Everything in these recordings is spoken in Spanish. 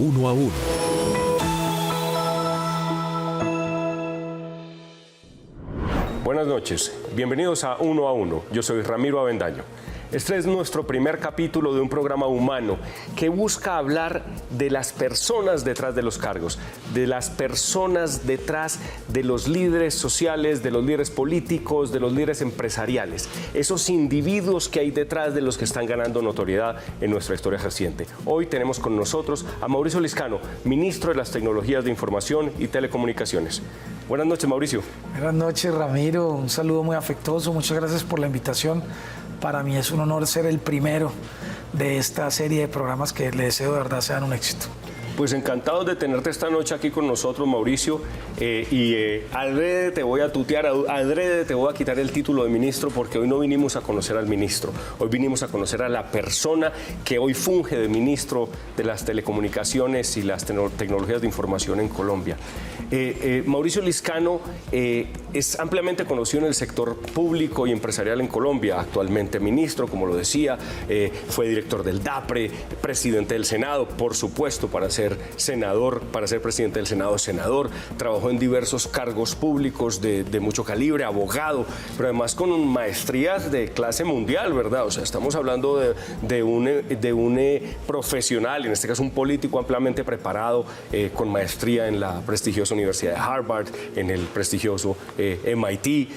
Uno a Uno. Buenas noches, bienvenidos a Uno a Uno. Yo soy Ramiro Avendaño. Este es nuestro primer capítulo de un programa humano que busca hablar de las personas detrás de los cargos, de las personas detrás de los líderes sociales, de los líderes políticos, de los líderes empresariales, esos individuos que hay detrás de los que están ganando notoriedad en nuestra historia reciente. Hoy tenemos con nosotros a Mauricio Liscano, ministro de las Tecnologías de Información y Telecomunicaciones. Buenas noches, Mauricio. Buenas noches, Ramiro. Un saludo muy afectuoso. Muchas gracias por la invitación. Para mí es un honor ser el primero de esta serie de programas que le deseo de verdad sean un éxito. Pues encantados de tenerte esta noche aquí con nosotros, Mauricio, adrede te voy a tutear, adrede te voy a quitar el título de ministro, porque hoy no vinimos a conocer al ministro, hoy vinimos a conocer a la persona que hoy funge de ministro de las telecomunicaciones y las tecnologías de información en Colombia. Mauricio Liscano es ampliamente conocido en el sector público y empresarial en Colombia, actualmente ministro, como lo decía, fue director del DAPRE, presidente del Senado, por supuesto, para ser senador, para ser presidente del Senado, senador, trabajó en diversos cargos públicos de mucho calibre, abogado, pero además con maestrías de clase mundial, ¿verdad? O sea, estamos hablando de un profesional, en este caso un político ampliamente preparado, con maestría en la prestigiosa Universidad de Harvard, en el prestigioso MIT,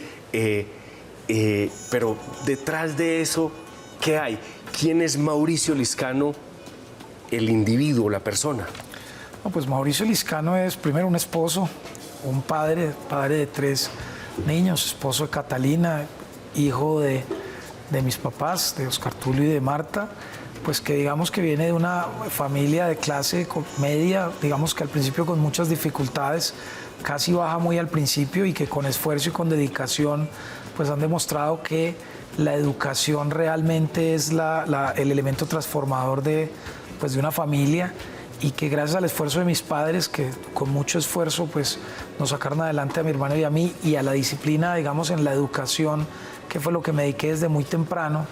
pero detrás de eso, ¿qué hay? ¿Quién es Mauricio Liscano? El individuo, la persona. No, pues Mauricio Liscano es primero un esposo, un padre de 3 niños, esposo de Catalina, hijo de mis papás, de Oscar Tulio y de Marta, pues que digamos que viene de una familia de clase media, digamos que al principio con muchas dificultades, casi baja muy al principio, y que con esfuerzo y con dedicación pues han demostrado que la educación realmente es el elemento transformador de una familia, y que gracias al esfuerzo de mis padres, que con mucho esfuerzo pues nos sacaron adelante a mi hermano y a mí, y a la disciplina, digamos, en la educación, que fue lo que me dediqué desde muy temprano,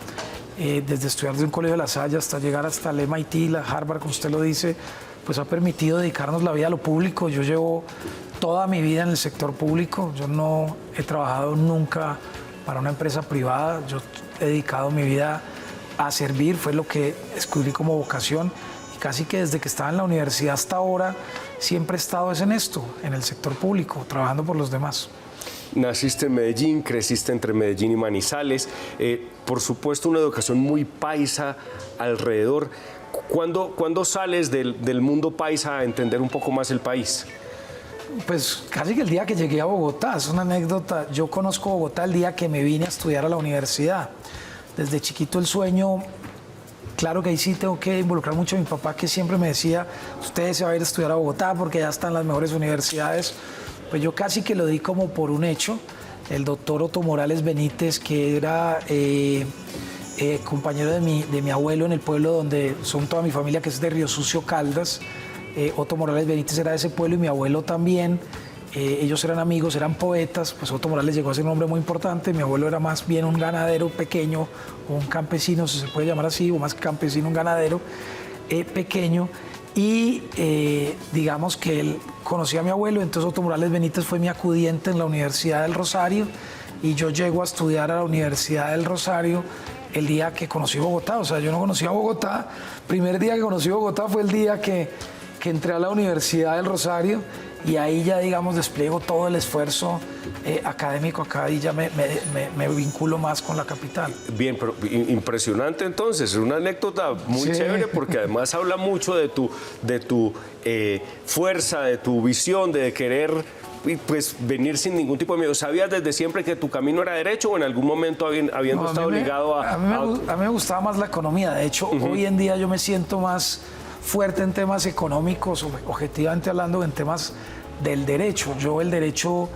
desde estudiar de un colegio de La Salle hasta llegar hasta el MIT, la Harvard, como usted lo dice, pues ha permitido dedicarnos la vida a lo público. Yo llevo toda mi vida en el sector público, yo no he trabajado nunca para una empresa privada, yo he dedicado mi vida a servir, fue lo que descubrí como vocación, y casi que desde que estaba en la universidad hasta ahora siempre he estado en esto, en el sector público, trabajando por los demás. Naciste en Medellín, creciste entre Medellín y Manizales, por supuesto una educación muy paisa alrededor. ¿Cuándo sales del mundo paisa a entender un poco más el país? Pues casi que el día que llegué a Bogotá, es una anécdota. Yo conozco Bogotá el día que me vine a estudiar a la universidad. Desde chiquito el sueño, claro que ahí sí tengo que involucrar mucho a mi papá, que siempre me decía, usted se va a ir a estudiar a Bogotá porque ya están las mejores universidades. Pues yo casi que lo di como por un hecho. El doctor Otto Morales Benítez, que era compañero de mi abuelo en el pueblo donde son toda mi familia, que es de Río Sucio, Caldas. Otto Morales Benítez era de ese pueblo y mi abuelo también. Ellos eran amigos, eran poetas, pues Otto Morales llegó a ser un hombre muy importante. Mi abuelo era más bien un ganadero pequeño, o un campesino, si se puede llamar así, o más que campesino, un ganadero pequeño. Y digamos que él conocía a mi abuelo, entonces Otto Morales Benítez fue mi acudiente en la Universidad del Rosario, y yo llego a estudiar a la Universidad del Rosario el día que conocí Bogotá. O sea, yo no conocía Bogotá. Primer día que conocí Bogotá fue el día que entré a la Universidad del Rosario, y ahí ya, digamos, despliego todo el esfuerzo académico acá, y ya me vinculo más con la capital. Bien, pero impresionante entonces, es una anécdota muy chévere, porque además habla mucho de tu fuerza, de tu visión, de querer pues venir sin ningún tipo de miedo. ¿Sabías desde siempre que tu camino era derecho, o en algún momento habiendo estado ligado a mí me gustaba más la economía? De hecho, hoy en día yo me siento más fuerte en temas económicos, objetivamente hablando, en temas del derecho. Yo el derecho,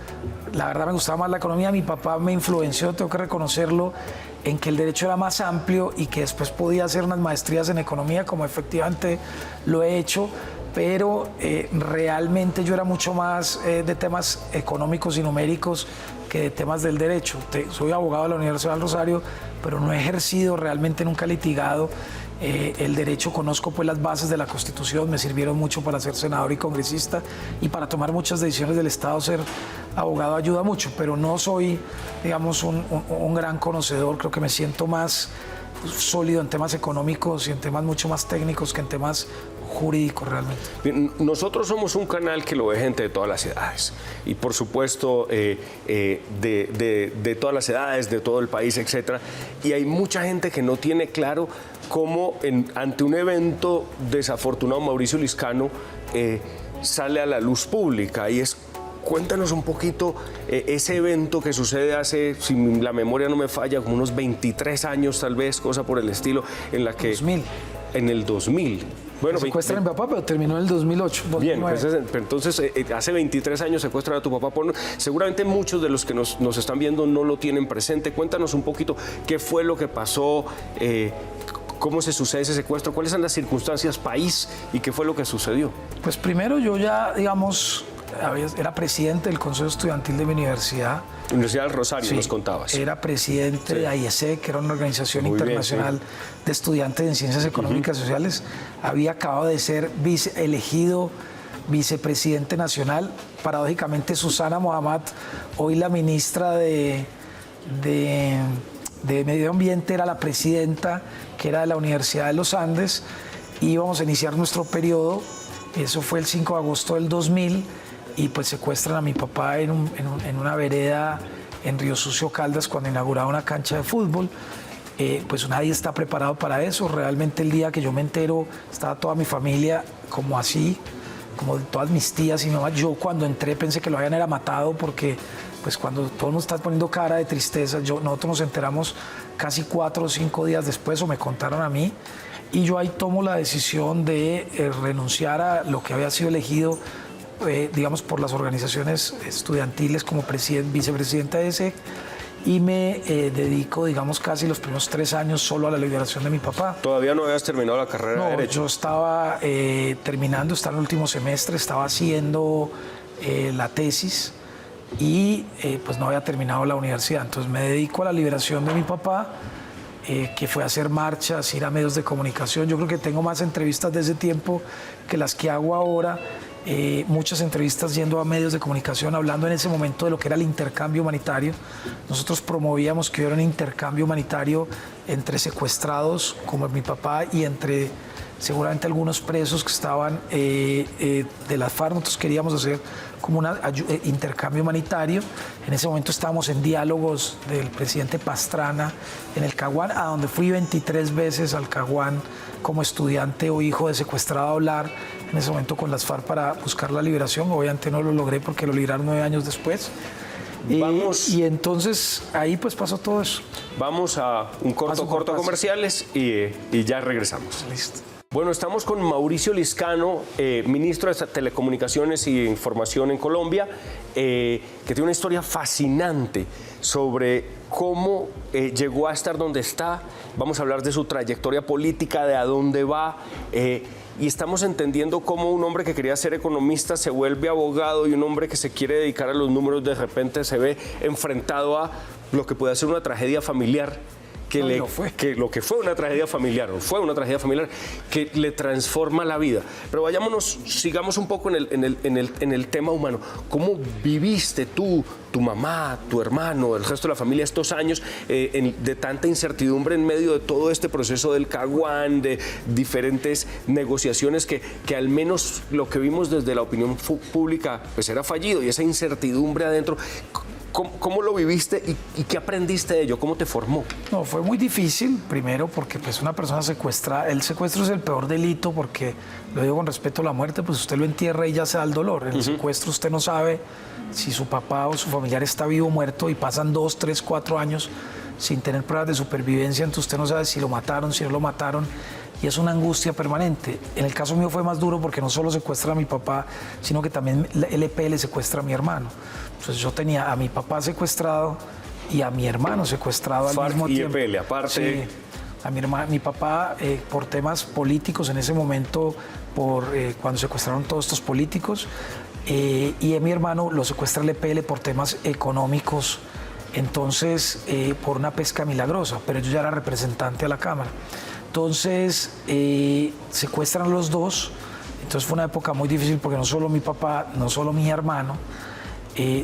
la verdad me gustaba más la economía. Mi papá me influenció, tengo que reconocerlo, en que el derecho era más amplio y que después podía hacer unas maestrías en economía, como efectivamente lo he hecho, pero realmente yo era mucho más de temas económicos y numéricos que de temas del derecho. Soy abogado de la Universidad del Rosario, pero no he ejercido, realmente nunca he litigado, el derecho, conozco pues las bases de la Constitución, me sirvieron mucho para ser senador y congresista y para tomar muchas decisiones del Estado. Ser abogado ayuda mucho, pero no soy, digamos, un gran conocedor. Creo que me siento más sólido en temas económicos y en temas mucho más técnicos que en temas jurídicos realmente. Bien, nosotros somos un canal que lo ve gente de todas las edades y por supuesto de todas las edades, de todo el país, etcétera. Y hay mucha gente que no tiene claro cómo ante un evento desafortunado Mauricio Liscano sale a la luz pública y es... Cuéntanos un poquito ese evento que sucede hace, si la memoria no me falla, como unos 23 años tal vez, cosa por el estilo, en la que... 2000. En el 2000. Bueno, secuestran a mi papá, pero terminó en el 2008. 2009. Bien, pues, entonces hace 23 años secuestran a tu papá. Seguramente muchos de los que nos están viendo no lo tienen presente. Cuéntanos un poquito qué fue lo que pasó, cómo se sucede ese secuestro, cuáles son las circunstancias país y qué fue lo que sucedió. Pues primero yo ya, digamos, era presidente del Consejo Estudiantil de mi universidad. Universidad del Rosario, sí, nos contabas. Era presidente de AIESEC, que era una organización internacional de estudiantes en ciencias económicas y sociales. Había acabado de ser elegido vicepresidente nacional. Paradójicamente, Susana Mohammad, hoy la ministra de Medio Ambiente, era la presidenta, que era de la Universidad de los Andes. Y íbamos a iniciar nuestro periodo. Eso fue el 5 de agosto del 2000. Y pues secuestran a mi papá en una vereda en Río Sucio, Caldas, cuando inauguraba una cancha de fútbol. Pues nadie está preparado para eso. Realmente el día que yo me entero estaba toda mi familia como así, como todas mis tías y mi mamá. Yo cuando entré pensé que lo habían era matado porque pues cuando todo el mundo está poniendo cara de tristeza, nosotros nos enteramos casi 4 o 5 días después, o me contaron a mí, y yo ahí tomo la decisión de renunciar a lo que había sido elegido digamos, por las organizaciones estudiantiles como vicepresidenta de ESEC, y me dedico, digamos, casi los primeros 3 años solo a la liberación de mi papá. ¿Todavía no habías terminado la carrera de Derecho? Yo estaba terminando, estaba en el último semestre, estaba haciendo la tesis y pues no había terminado la universidad. Entonces me dedico a la liberación de mi papá, que fue a hacer marchas, ir a medios de comunicación. Yo creo que tengo más entrevistas de ese tiempo que las que hago ahora. Muchas entrevistas yendo a medios de comunicación, hablando en ese momento de lo que era el intercambio humanitario. Nosotros promovíamos que hubiera un intercambio humanitario entre secuestrados como mi papá y entre seguramente algunos presos que estaban de las FARC. Nosotros queríamos hacer como un intercambio humanitario. En ese momento estábamos en diálogos del presidente Pastrana en el Caguán, a donde fui 23 veces al Caguán como estudiante o hijo de secuestrado a hablar en ese momento con las FARC para buscar la liberación. Obviamente no lo logré porque lo liberaron 9 años después. Y entonces ahí pues pasó todo eso. Vamos a un corto comerciales y ya regresamos. Listo. Bueno, estamos con Mauricio Liscano, ministro de Telecomunicaciones y Información en Colombia, que tiene una historia fascinante sobre cómo llegó a estar donde está. Vamos a hablar de su trayectoria política, de a dónde va. Y estamos entendiendo cómo un hombre que quería ser economista se vuelve abogado y un hombre que se quiere dedicar a los números de repente se ve enfrentado a lo que puede ser una tragedia familiar. Que lo que fue una tragedia familiar, o fue una tragedia familiar que le transforma la vida. Pero vayámonos, sigamos un poco en el tema humano. ¿Cómo viviste tú, tu mamá, tu hermano, el resto de la familia estos años de tanta incertidumbre en medio de todo este proceso del Caguán, de diferentes negociaciones que al menos lo que vimos desde la opinión pública pues era fallido, y esa incertidumbre adentro? ¿Cómo lo viviste y qué aprendiste de ello? ¿Cómo te formó? No, fue muy difícil, primero porque pues una persona secuestrada, el secuestro es el peor delito porque, lo digo con respeto a la muerte, pues usted lo entierra y ya se da el dolor. En el secuestro usted no sabe si su papá o su familiar está vivo o muerto y pasan 2, 3, 4 años sin tener pruebas de supervivencia, entonces usted no sabe si lo mataron, si no lo mataron, y es una angustia permanente. En el caso mío fue más duro porque no solo secuestra a mi papá, sino que también el EPL secuestra a mi hermano. Entonces yo tenía a mi papá secuestrado y a mi hermano secuestrado al mismo tiempo. FARC y EPL, aparte. Sí, a mi papá por temas políticos en ese momento, cuando secuestraron todos estos políticos, y a mi hermano lo secuestra el EPL por temas económicos, entonces por una pesca milagrosa, pero yo ya era representante a la Cámara. Entonces secuestran a los dos. Entonces fue una época muy difícil porque no solo mi papá, no solo mi hermano,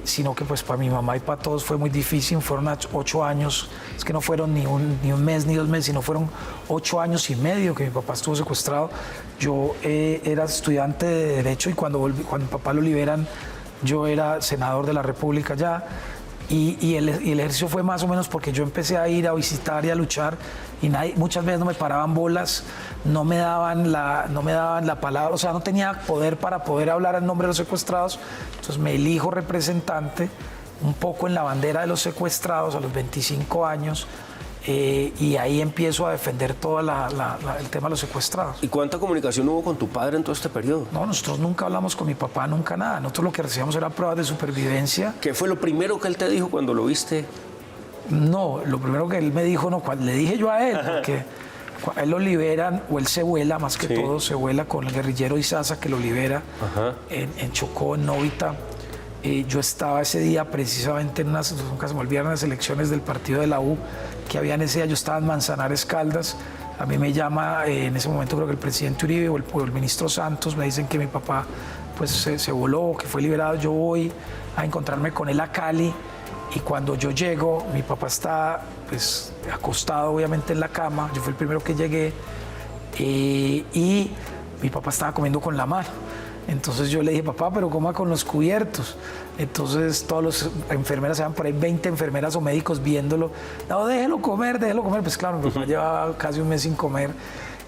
sino que pues para mi mamá y para todos fue muy difícil. Fueron 8 años, es que no fueron ni un mes ni 2 meses, sino fueron 8 años y medio que mi papá estuvo secuestrado. Yo era estudiante de Derecho y cuando mi papá lo liberan, yo era senador de la República ya. Y el ejercicio fue más o menos porque yo empecé a ir a visitar y a luchar y muchas veces no me paraban bolas, no me daban la palabra, o sea, no tenía poder para poder hablar en nombre de los secuestrados. Entonces me elijo representante un poco en la bandera de los secuestrados a los 25 años. Y ahí empiezo a defender todo el tema de los secuestrados. ¿Y cuánta comunicación hubo con tu padre en todo este periodo? No, nosotros nunca hablamos con mi papá, nunca nada. Nosotros lo que recibíamos era pruebas de supervivencia. ¿Qué fue lo primero que él te dijo cuando lo viste? No, lo primero que él me dijo, no, le dije yo a él, porque a él lo liberan, o él se vuela, más que todo, se vuela con el guerrillero Izaza que lo libera en Chocó, en Novita. Yo estaba ese día precisamente nunca se me olvidaron las elecciones del partido de la U que habían ese día. Yo estaba en Manzanares, Caldas. A mí me llama en ese momento creo que el presidente Uribe o el ministro Santos, me dicen que mi papá pues se voló, que fue liberado. Yo voy a encontrarme con él a Cali y cuando yo llego mi papá está pues acostado obviamente en la cama. Yo fui el primero que llegué y mi papá estaba comiendo con la mano. Entonces yo le dije, papá, pero coma con los cubiertos. Entonces todas las enfermeras, se van por ahí 20 enfermeras o médicos viéndolo. No, déjelo comer. Pues claro, mi papá llevaba casi un mes sin comer.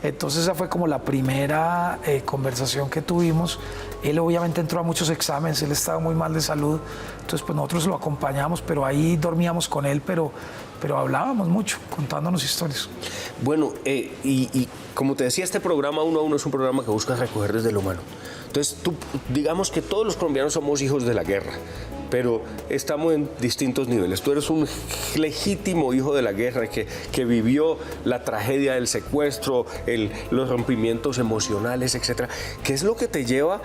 Entonces esa fue como la primera conversación que tuvimos. Él obviamente entró a muchos exámenes, él estaba muy mal de salud. Entonces pues nosotros lo acompañamos, pero ahí dormíamos con él, pero hablábamos mucho, contándonos historias. Bueno, y como te decía, este programa Uno a Uno es un programa que busca recoger desde lo humano. Entonces, digamos que todos los colombianos somos hijos de la guerra, pero estamos en distintos niveles. Tú eres un legítimo hijo de la guerra que vivió la tragedia del secuestro, los rompimientos emocionales, etc. ¿Qué es lo que te lleva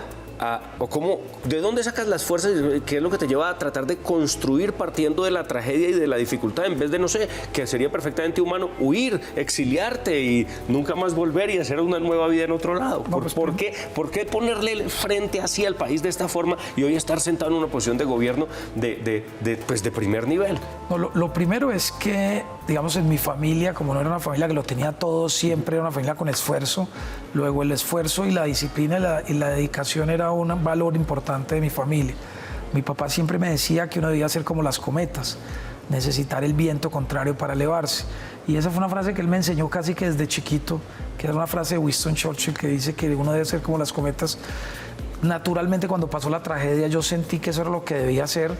de dónde sacas las fuerzas? ¿Qué es lo que te lleva a tratar de construir partiendo de la tragedia y de la dificultad, en vez de, no sé, que sería perfectamente humano, huir, exiliarte y nunca más volver y hacer una nueva vida en otro lado? No, pues, ¿Por qué ponerle frente así al país de esta forma y hoy estar sentado en una posición de gobierno de primer nivel? No, lo primero es que, digamos, en mi familia, como no era una familia que lo tenía todo siempre, era una familia con esfuerzo. Luego el esfuerzo y la disciplina y la dedicación era un valor importante de mi familia. Mi papá siempre me decía que uno debía ser como las cometas, necesitar el viento contrario para elevarse. Y esa fue una frase que él me enseñó casi que desde chiquito, que era una frase de Winston Churchill que dice que uno debe ser como las cometas. Naturalmente, cuando pasó la tragedia, yo sentí que eso era lo que debía hacer.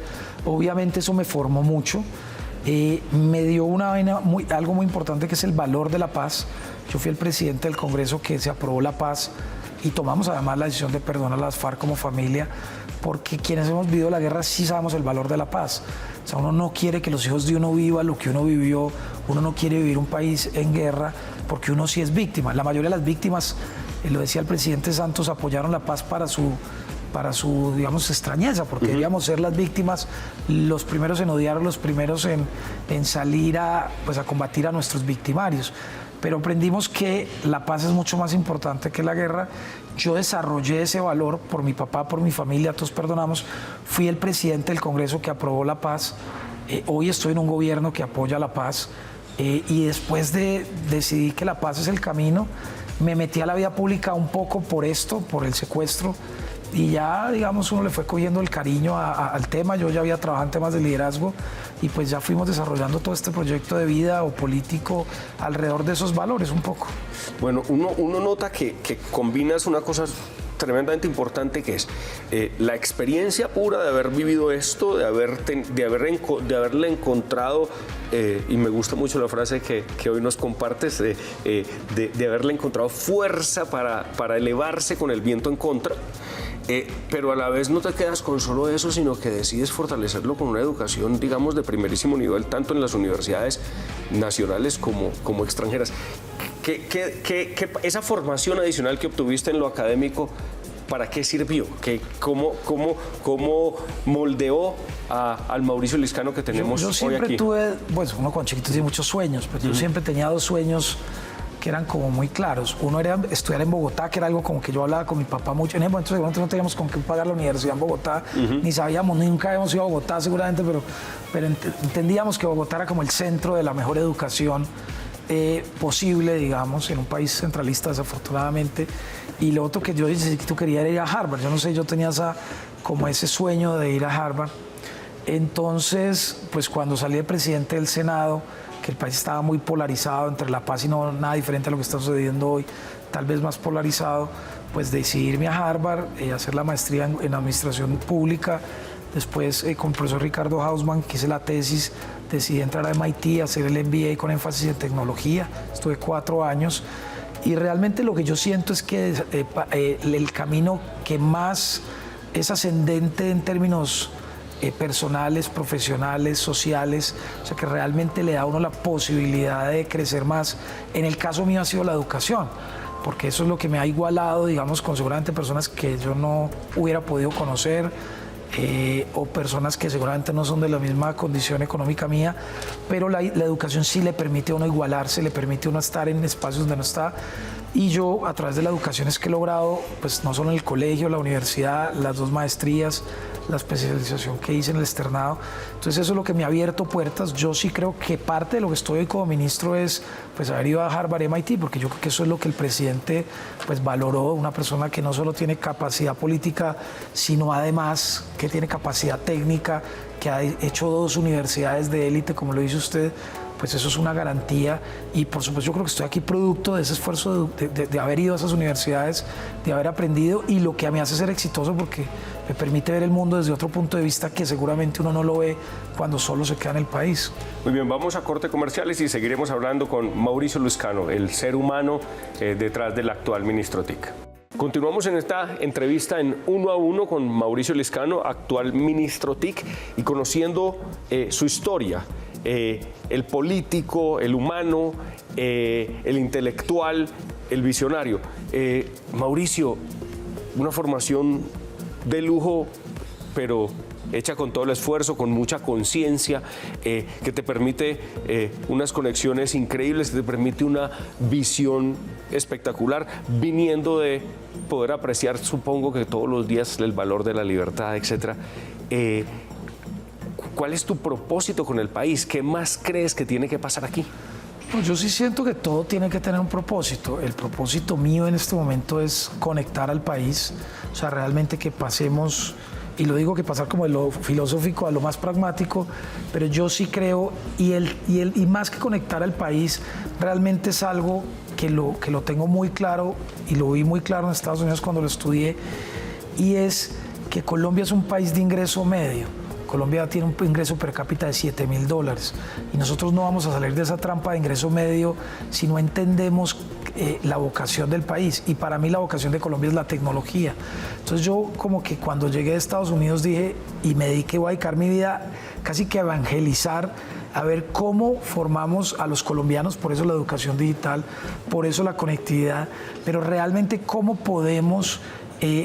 Obviamente eso me formó mucho. Me dio algo muy importante, que es el valor de la paz. Yo fui el presidente del Congreso que se aprobó la paz y tomamos además la decisión de perdonar a las FARC como familia, porque quienes hemos vivido la guerra sí sabemos el valor de la paz. O sea, uno no quiere que los hijos de uno vivan lo que uno vivió, uno no quiere vivir un país en guerra, porque uno sí es víctima. La mayoría de las víctimas, lo decía el presidente Santos, apoyaron la paz para su digamos, extrañeza, porque debíamos ser las víctimas los primeros en odiar, los primeros en salir a combatir a nuestros victimarios. Pero aprendimos que la paz es mucho más importante que la guerra. Yo desarrollé ese valor por mi papá, por mi familia, todos perdonamos. Fui el presidente del Congreso que aprobó la paz. Hoy estoy en un gobierno que apoya la paz. Y después de decidir que la paz es el camino, me metí a la vida pública un poco por esto, por el secuestro. Y ya, digamos, uno le fue cogiendo el cariño al tema. Yo ya había trabajado en temas de liderazgo y pues ya fuimos desarrollando todo este proyecto de vida o político alrededor de esos valores un poco. Bueno, uno nota que combinas una cosa tremendamente importante, que es la experiencia pura de haber vivido esto, de haberle encontrado, y me gusta mucho la frase que hoy nos compartes, de haberle encontrado fuerza para elevarse con el viento en contra. Pero a la vez no te quedas con solo eso, sino que decides fortalecerlo con una educación, digamos, de primerísimo nivel, tanto en las universidades nacionales como extranjeras. Esa formación adicional que obtuviste en lo académico, ¿para qué sirvió? ¿Cómo moldeó al Mauricio Liscano que tenemos hoy aquí? Yo siempre tuve, uno con chiquito tiene muchos sueños, pero yo siempre tenía 2 sueños que eran como muy claros. Uno era estudiar en Bogotá, que era algo como que yo hablaba con mi papá mucho. En ese momento seguramente no teníamos con qué pagar la universidad en Bogotá, ni sabíamos, nunca habíamos ido a Bogotá seguramente, pero entendíamos que Bogotá era como el centro de la mejor educación posible, digamos, en un país centralista desafortunadamente. Y lo otro que yo quería era ir a Harvard. Yo no sé, yo tenía como ese sueño de ir a Harvard. Entonces, pues cuando salí de presidente del Senado, que el país estaba muy polarizado entre la paz y no nada diferente a lo que está sucediendo hoy, tal vez más polarizado, pues decidí irme a Harvard, hacer la maestría en administración pública. Después, con el profesor Ricardo Hausman, que hice la tesis, decidí entrar a MIT, hacer el MBA con énfasis en tecnología. Estuve 4 años y realmente lo que yo siento es que el camino que más es ascendente en términos personales, profesionales, sociales, o sea, que realmente le da a uno la posibilidad de crecer más. En el caso mío ha sido la educación, porque eso es lo que me ha igualado, digamos, con seguramente personas que yo no hubiera podido conocer, o personas que seguramente no son de la misma condición económica mía, pero la educación sí le permite a uno igualarse, le permite a uno estar en espacios donde no está. Y yo, a través de la educación, es que he logrado, pues no solo en el colegio, la universidad, las 2 maestrías, la especialización que hice en el externado. Entonces eso es lo que me ha abierto puertas. Yo sí creo que parte de lo que estoy hoy como ministro es pues haber ido a Harvard, MIT, porque yo creo que eso es lo que el presidente pues valoró, una persona que no solo tiene capacidad política, sino además que tiene capacidad técnica, que ha hecho 2 universidades de élite, como lo dice usted. Pues eso es una garantía y por supuesto yo creo que estoy aquí producto de ese esfuerzo de haber ido a esas universidades, de haber aprendido, y lo que me hace ser exitoso porque me permite ver el mundo desde otro punto de vista que seguramente uno no lo ve cuando solo se queda en el país. Muy bien, vamos a corte comerciales y seguiremos hablando con Mauricio Liscano, el ser humano detrás del actual ministro TIC. Continuamos en esta entrevista en 1 a 1 con Mauricio Liscano, actual ministro TIC, y conociendo su historia. El político, el humano, el intelectual, el visionario. Mauricio, una formación de lujo, pero hecha con todo el esfuerzo, con mucha conciencia, que te permite unas conexiones increíbles, que te permite una visión espectacular, viniendo de poder apreciar, supongo que todos los días, el valor de la libertad, etc. ¿Cuál es tu propósito con el país? ¿Qué más crees que tiene que pasar aquí? Pues yo sí siento que todo tiene que tener un propósito. El propósito mío en este momento es conectar al país, o sea, realmente que pasemos, y lo digo que pasar como de lo filosófico a lo más pragmático, pero yo sí creo, y más que conectar al país, realmente es algo que lo tengo muy claro, y lo vi muy claro en Estados Unidos cuando lo estudié, y es que Colombia es un país de ingreso medio. Colombia tiene un ingreso per cápita de $7.000 y nosotros no vamos a salir de esa trampa de ingreso medio si no entendemos la vocación del país, y para mí la vocación de Colombia es la tecnología. Entonces yo como que cuando llegué a Estados Unidos dije, y me dediqué, voy a dedicar mi vida casi que a evangelizar, a ver cómo formamos a los colombianos, por eso la educación digital, por eso la conectividad, pero realmente cómo podemos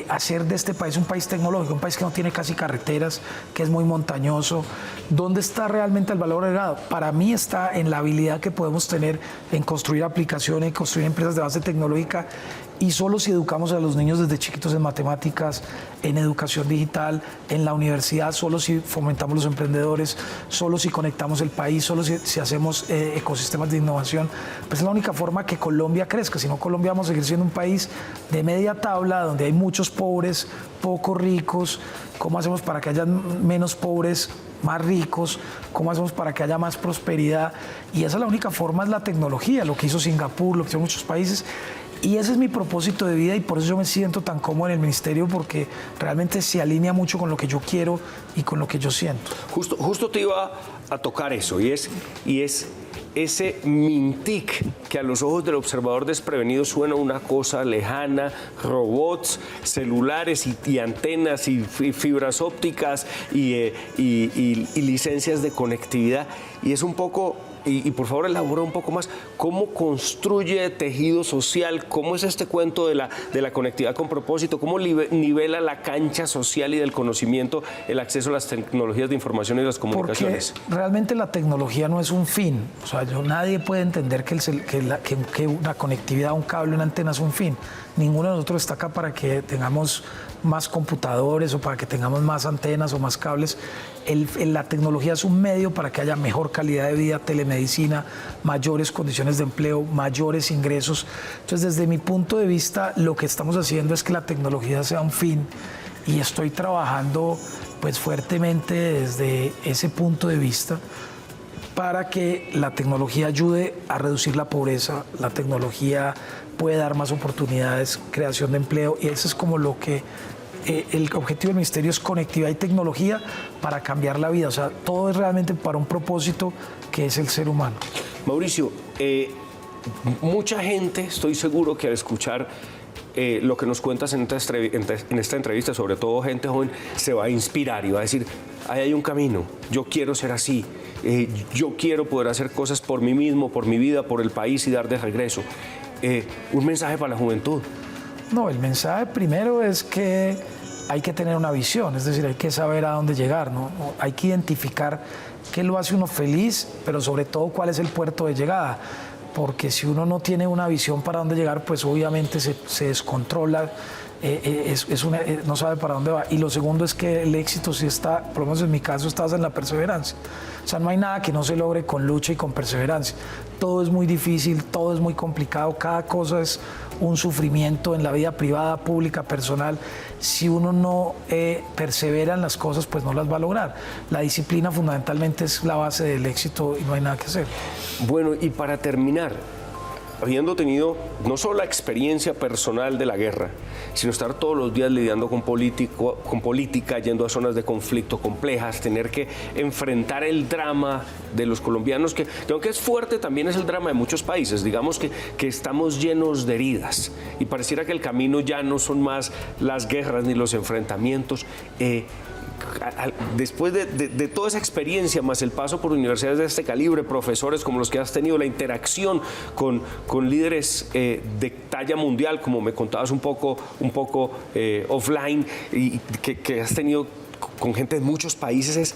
hacer de este país un país tecnológico, un país que no tiene casi carreteras, que es muy montañoso. ¿Dónde está realmente el valor agregado? Para mí está en la habilidad que podemos tener en construir aplicaciones, en construir empresas de base tecnológica, y solo si educamos a los niños desde chiquitos en matemáticas, en educación digital, en la universidad, solo si fomentamos los emprendedores, solo si conectamos el país, solo si hacemos ecosistemas de innovación, pues es la única forma que Colombia crezca. Si no, Colombia vamos a seguir siendo un país de media tabla, donde hay muchos pobres, pocos ricos. ¿Cómo hacemos para que haya menos pobres, más ricos? ¿Cómo hacemos para que haya más prosperidad? Y esa es la única forma, es la tecnología, lo que hizo Singapur, lo que hicieron muchos países. Y ese es mi propósito de vida, y por eso yo me siento tan cómodo en el ministerio, porque realmente se alinea mucho con lo que yo quiero y con lo que yo siento. Justo te iba a tocar eso, y es ese MINTIC, que a los ojos del observador desprevenido suena una cosa lejana, robots, celulares y antenas y fibras ópticas y licencias de conectividad, y es un poco y por favor elabora un poco más, ¿cómo construye tejido social? ¿Cómo es este cuento de la conectividad con propósito? ¿Cómo nivela la cancha social y del conocimiento el acceso a las tecnologías de información y las comunicaciones? Porque realmente la tecnología no es un fin. O sea, nadie puede entender que una conectividad, un cable, una antena es un fin. Ninguno de nosotros está acá para que tengamos más computadores o para que tengamos más antenas o más cables. La tecnología es un medio para que haya mejor calidad de vida, telemedicina, mayores condiciones de empleo, mayores ingresos. Entonces, desde mi punto de vista, lo que estamos haciendo es que la tecnología sea un fin, y estoy trabajando pues fuertemente desde ese punto de vista para que la tecnología ayude a reducir la pobreza, la tecnología puede dar más oportunidades, creación de empleo, y eso es como lo que el objetivo del ministerio es conectividad y tecnología para cambiar la vida. O sea, todo es realmente para un propósito que es el ser humano. Mauricio, mucha gente, estoy seguro que al escuchar lo que nos cuentas en esta entrevista, sobre todo gente joven, se va a inspirar y va a decir, ahí hay un camino, yo quiero ser así, yo quiero poder hacer cosas por mí mismo, por mi vida, por el país y dar de regreso. Un mensaje para la juventud. No, el mensaje primero es que hay que tener una visión, es decir, hay que saber a dónde llegar, ¿no? Hay que identificar qué lo hace uno feliz, pero sobre todo cuál es el puerto de llegada. Porque si uno no tiene una visión para dónde llegar, pues obviamente se descontrola, no sabe para dónde va. Y lo segundo es que el éxito sí está, por lo menos en mi caso, está en la perseverancia. O sea, no hay nada que no se logre con lucha y con perseverancia. Todo es muy difícil, todo es muy complicado, cada cosa es un sufrimiento en la vida privada, pública, personal. Si uno no persevera en las cosas, pues no las va a lograr. La disciplina fundamentalmente es la base del éxito y no hay nada que hacer. Bueno, y para terminar, habiendo tenido no solo la experiencia personal de la guerra, sino estar todos los días lidiando con política, yendo a zonas de conflicto complejas, tener que enfrentar el drama de los colombianos, que aunque es fuerte, también es el drama de muchos países. Digamos que estamos llenos de heridas y pareciera que el camino ya no son más las guerras ni los enfrentamientos. Después de toda esa experiencia, más el paso por universidades de este calibre, profesores como los que has tenido, la interacción con líderes de talla mundial, como me contabas un poco offline, y que has tenido con gente de muchos países, es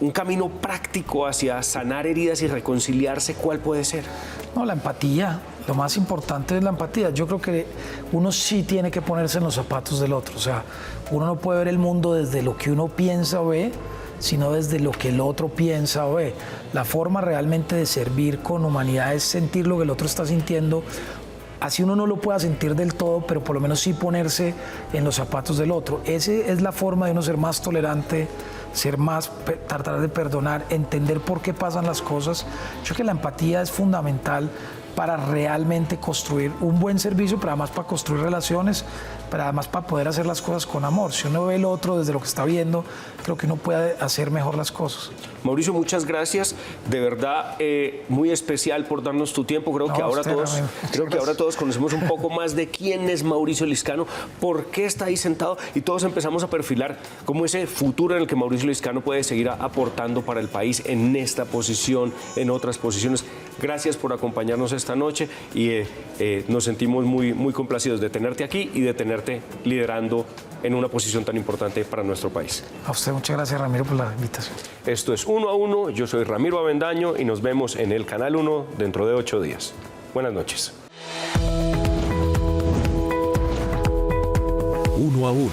un camino práctico hacia sanar heridas y reconciliarse, ¿cuál puede ser? No, la empatía. Lo más importante es la empatía. Yo creo que uno sí tiene que ponerse en los zapatos del otro. O sea, uno no puede ver el mundo desde lo que uno piensa o ve, sino desde lo que el otro piensa o ve. La forma realmente de servir con humanidad es sentir lo que el otro está sintiendo. Así uno no lo pueda sentir del todo, pero por lo menos sí ponerse en los zapatos del otro. Esa es la forma de uno ser más tolerante, tratar de perdonar, entender por qué pasan las cosas. Yo creo que la empatía es fundamental para realmente construir un buen servicio, pero además para construir relaciones, pero además para poder hacer las cosas con amor. Si uno ve el otro desde lo que está viendo, creo que uno puede hacer mejor las cosas. Mauricio, muchas gracias. De verdad, muy especial por darnos tu tiempo. Creo que ahora todos conocemos un poco más de quién es Mauricio Liscano, por qué está ahí sentado, y todos empezamos a perfilar como ese futuro en el que Mauricio Liscano puede seguir aportando para el país en esta posición, en otras posiciones. Gracias por acompañarnos esta noche y nos sentimos muy, muy complacidos de tenerte aquí y de tenerte liderando en una posición tan importante para nuestro país. A usted muchas gracias, Ramiro, por la invitación. Esto es 1 a 1. Yo soy Ramiro Avendaño y nos vemos en el Canal 1 dentro de 8 días. Buenas noches. 1 a 1.